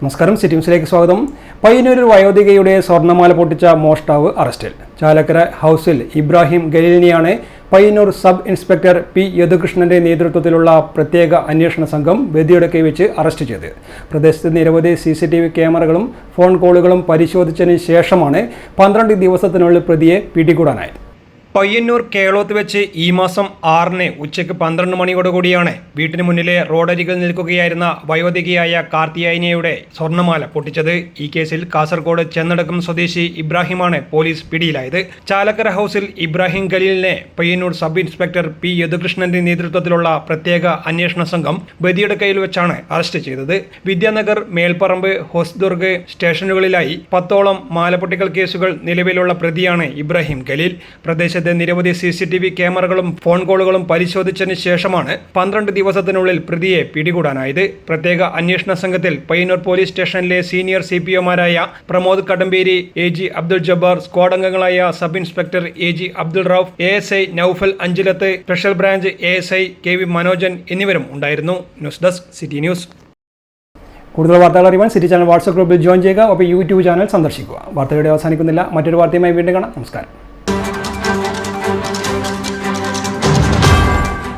നമസ്കാരം. സിറ്റി ന്യൂസിലേക്ക് സ്വാഗതം. പയ്യന്നൂരിൽ വയോധികയുടെ സ്വർണ്ണമാല പൊട്ടിച്ച മോഷ്ടാവ് അറസ്റ്റിൽ. ചാലക്കര ഹൗസിൽ ഇബ്രാഹിം ഖലീലിനെയാണ് പയ്യന്നൂർ സബ് ഇൻസ്പെക്ടർ പി യദുകൃഷ്ണന്റെ നേതൃത്വത്തിലുള്ള പ്രത്യേക അന്വേഷണ സംഘം ബദിയടുക്കെ വെച്ച് അറസ്റ്റ് ചെയ്തത്. പ്രദേശത്ത് നിരവധി CCTV ക്യാമറകളും ഫോൺ കോളുകളും പരിശോധിച്ചതിന് ശേഷമാണ് 12 ദിവസത്തിനുള്ളിൽ പ്രതിയെ പിടികൂടാനായത്. പയ്യന്നൂർ കേളോത്ത് വെച്ച് ഈ മാസം 6-ന് ഉച്ചയ്ക്ക് 12 മണിയോടുകൂടിയാണ് വീട്ടിന് മുന്നിലെ റോഡരികിൽ നിൽക്കുകയായിരുന്ന വയോധികയായ കാർത്തിയായനിയുടെ സ്വർണ്ണമാല പൊട്ടിച്ചത്. ഈ കേസിൽ കാസർഗോഡ് ചെന്നടക്കം സ്വദേശി ഇബ്രാഹിമാണ് പോലീസ് പിടിയിലായത്. ചാലക്കര ഹൗസിൽ ഇബ്രാഹിം ഖലീലിനെ പയ്യന്നൂർ സബ് ഇൻസ്പെക്ടർ പി യദുകൃഷ്ണന്റെ നേതൃത്വത്തിലുള്ള പ്രത്യേക അന്വേഷണ സംഘം ബദിയടുക്കയിൽ വെച്ചാണ് അറസ്റ്റ് ചെയ്തത്. വിദ്യാനഗർ, മേൽപ്പറമ്പ്, ഹൊസ്ദുർഗ് സ്റ്റേഷനുകളിലായി 10ഓളം മാലപ്പൊട്ടിക്കൽ കേസുകൾ നിലവിലുള്ള പ്രതിയാണ് ഇബ്രാഹിം ഖലീൽ. പ്രദേശത്ത് നിരവധി CCTV ക്യാമറകളും ഫോൺ കോളുകളും പരിശോധിച്ചതിന് ശേഷമാണ് 12 ദിവസത്തിനുള്ളിൽ പ്രതിയെ പിടികൂടാനായത്. പ്രത്യേക അന്വേഷണ സംഘത്തിൽ പയ്യന്നൂർ പോലീസ് സ്റ്റേഷനിലെ സീനിയർ CPOമാരായ പ്രമോദ് കടമ്പേരി, AG അബ്ദുൾ ജബ്ബാർ, സ്ക്വാഡ് അംഗങ്ങളായ sub inspector AG Abdul Rauf, ASI Naufal Anchilath, special branch ASI KV Manojan എന്നിവരും ഉണ്ടായിരുന്നു. News desk city news. കൂടുതൽ വാർത്തകൾ അറിയാൻ സിറ്റി ചാനൽ വാട്സ്ആപ്പ് ഗ്രൂപ്പിൽ ജോയിൻ ചെയ്യുക. ഒപ്പം YouTube ചാനൽ സന്ദർശിക്കുക. വാർത്തയുടെ അവസാനിക്കുന്നില്ല. മറ്റൊരു വാർത്തയുമായി വീണ്ടും കാണാം. നമസ്കാരം.